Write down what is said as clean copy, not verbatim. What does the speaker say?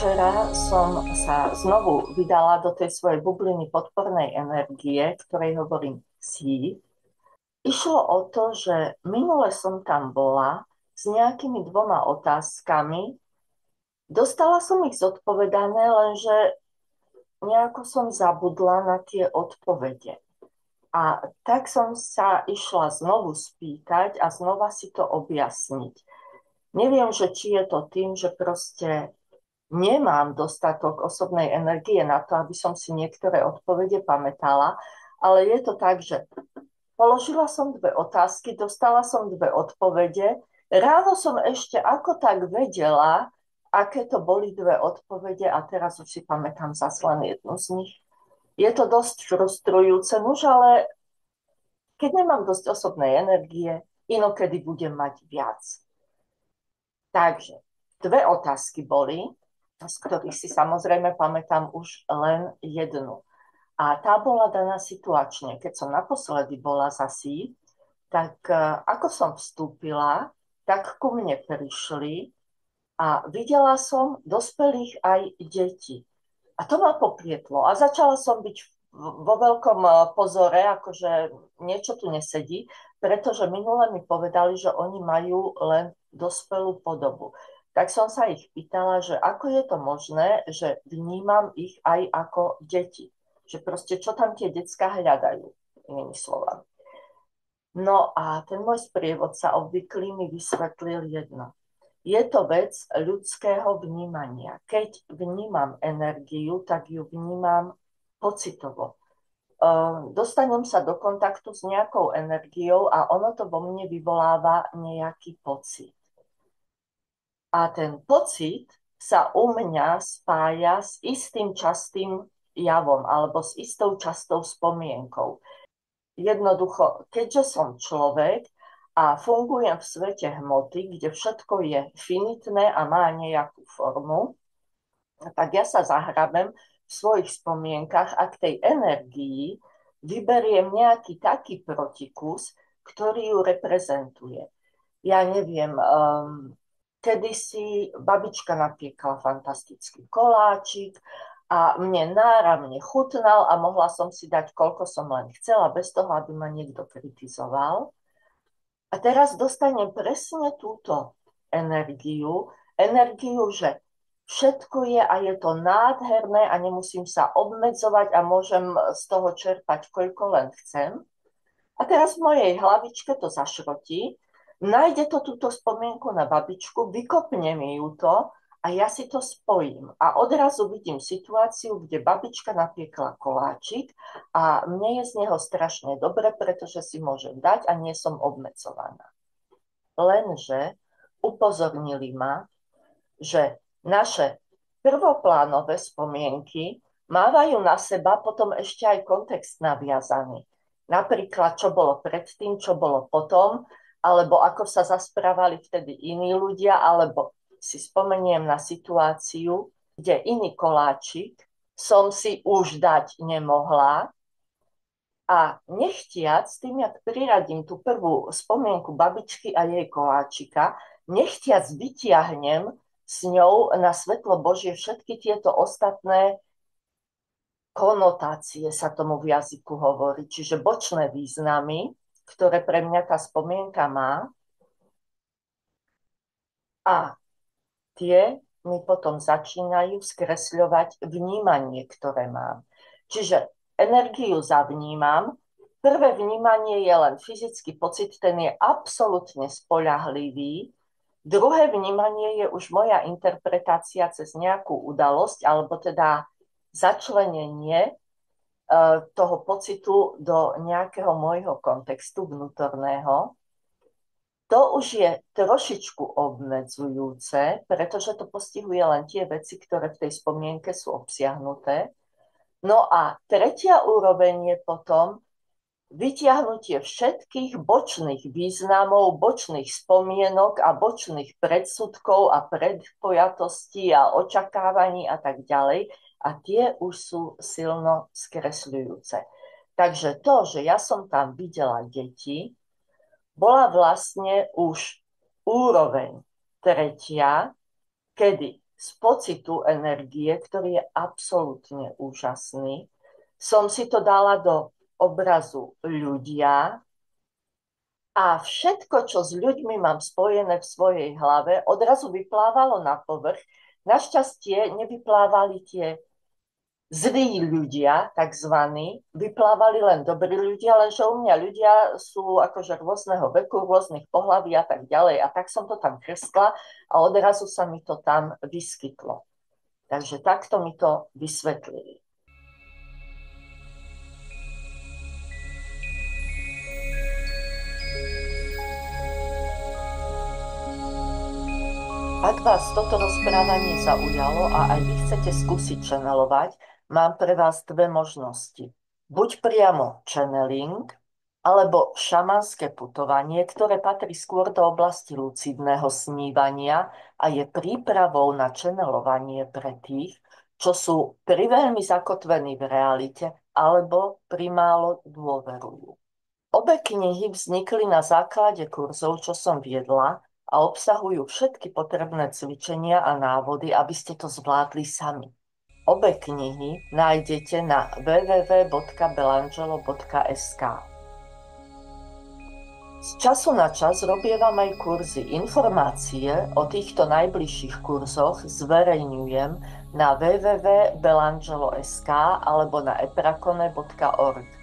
Včera som sa znovu vydala do tej svojej bubliny podpornej energie, ktorej hovorím psi. Išlo o to, že minule som tam bola s nejakými dvoma otázkami. Dostala som ich zodpovedané, lenže nejako som zabudla na tie odpovede. A tak som sa išla znovu spýtať a znova si to objasniť. Neviem, že či je to tým, že proste nemám dostatok osobnej energie na to, aby som si niektoré odpovede pamätala, ale je to tak, že položila som dve otázky, dostala som dve odpovede, ráno som ešte ako tak vedela, aké to boli dve odpovede a teraz už si pamätám zase len jednu z nich. Je to dosť frustrujúce, nuž, ale keď nemám dosť osobnej energie, inokedy budem mať viac. Takže dve otázky boli, z ktorých si samozrejme pamätám už len jednu. A tá bola daná situačne. Keď som naposledy bola za sí, tak ako som vstúpila, tak ku mne prišli a videla som dospelých aj deti. A to ma poprietlo. A začala som byť vo veľkom pozore, akože niečo tu nesedí, pretože minule mi povedali, že oni majú len dospelú podobu. Tak som sa ich pýtala, že ako je to možné, že vnímam ich aj ako deti. Že proste, čo tam tie decká hľadajú, inými slovami. No a ten môj sprievodca obvyklý mi vysvetlil jedno. Je to vec ľudského vnímania. Keď vnímam energiu, tak ju vnímam pocitovo. Dostanem sa do kontaktu s nejakou energiou a ono to vo mne vyvoláva nejaký pocit. A ten pocit sa u mňa spája s istým častým javom alebo s istou častou spomienkou. Jednoducho, keďže som človek a fungujem v svete hmoty, kde všetko je finitné a má nejakú formu, tak ja sa zahrabem v svojich spomienkach a k tej energii vyberiem nejaký taký protikus, ktorý ju reprezentuje. Ja neviem, kedysi babička napiekla fantastický koláčik a mne náramne chutnal a mohla som si dať, koľko som len chcela, bez toho, aby ma niekto kritizoval. A teraz dostanem presne túto energiu, že všetko je a je to nádherné a nemusím sa obmedzovať a môžem z toho čerpať, koľko len chcem. A teraz v mojej hlavičke to zašrotí, nájde to túto spomienku na babičku, vykopne mi ju to a ja si to spojím. A odrazu vidím situáciu, kde babička napiekla koláčik a mne je z neho strašne dobre, pretože si môžem dať a nie som obmedzovaná. Lenže upozornili ma, že naše prvoplánové spomienky mávajú na seba potom ešte aj kontext naviazaný. Napríklad, čo bolo predtým, čo bolo potom, alebo ako sa zasprávali vtedy iní ľudia, alebo si spomeniem na situáciu, kde iný koláčik som si už dať nemohla a nechtiac, tým, jak priradím tú prvú spomienku babičky a jej koláčika, nechtiac vytiahnem s ňou na svetlo Božie všetky tieto ostatné konotácie, sa tomu v jazyku hovorí, čiže bočné významy, ktoré pre mňa tá spomienka má. A tie mi potom začínajú skresľovať vnímanie, ktoré mám. Čiže energiu zavnímam. Prvé vnímanie je len fyzický pocit, ten je absolútne spoľahlivý. Druhé vnímanie je už moja interpretácia cez nejakú udalosť, alebo teda začlenenie toho pocitu do nejakého môjho kontextu vnútorného. To už je trošičku obmedzujúce, pretože to postihuje len tie veci, ktoré v tej spomienke sú obsiahnuté. No a tretia úroveň je potom vytiahnutie všetkých bočných významov, bočných spomienok a bočných predsudkov a predpojatostí a očakávaní a tak ďalej. A tie už sú silno skresľujúce. Takže to, že ja som tam videla deti, bola vlastne už úroveň tretia, kedy z pocitu energie, ktorý je absolútne úžasný. Som si to dala do obrazu ľudia a všetko, čo s ľuďmi mám spojené v svojej hlave, odrazu vyplávalo na povrch. Našťastie nevyplávali tie zlí ľudia, takzvaní, vyplávali len dobrí ľudia, lenže u mňa ľudia sú akože rôzneho veku, rôznych pohlaví a tak ďalej. A tak som to tam krskla a odrazu sa mi to tam vyskytlo. Takže takto mi to vysvetlili. Ak vás toto rozprávanie zaujalo a aj vy chcete skúsiť channelovať, mám pre vás dve možnosti. Buď priamo channeling, alebo šamanské putovanie, ktoré patrí skôr do oblasti lucidného snívania a je prípravou na channelovanie pre tých, čo sú priveľmi zakotvení v realite alebo primálo dôverujú. Obe knihy vznikli na základe kurzov, čo som viedla a obsahujú všetky potrebné cvičenia a návody, aby ste to zvládli sami. Obe knihy nájdete na www.belangelo.sk. Z času na čas robievam aj kurzy. Informácie o týchto najbližších kurzoch zverejňujem na www.belangelo.sk alebo na eprakone.org.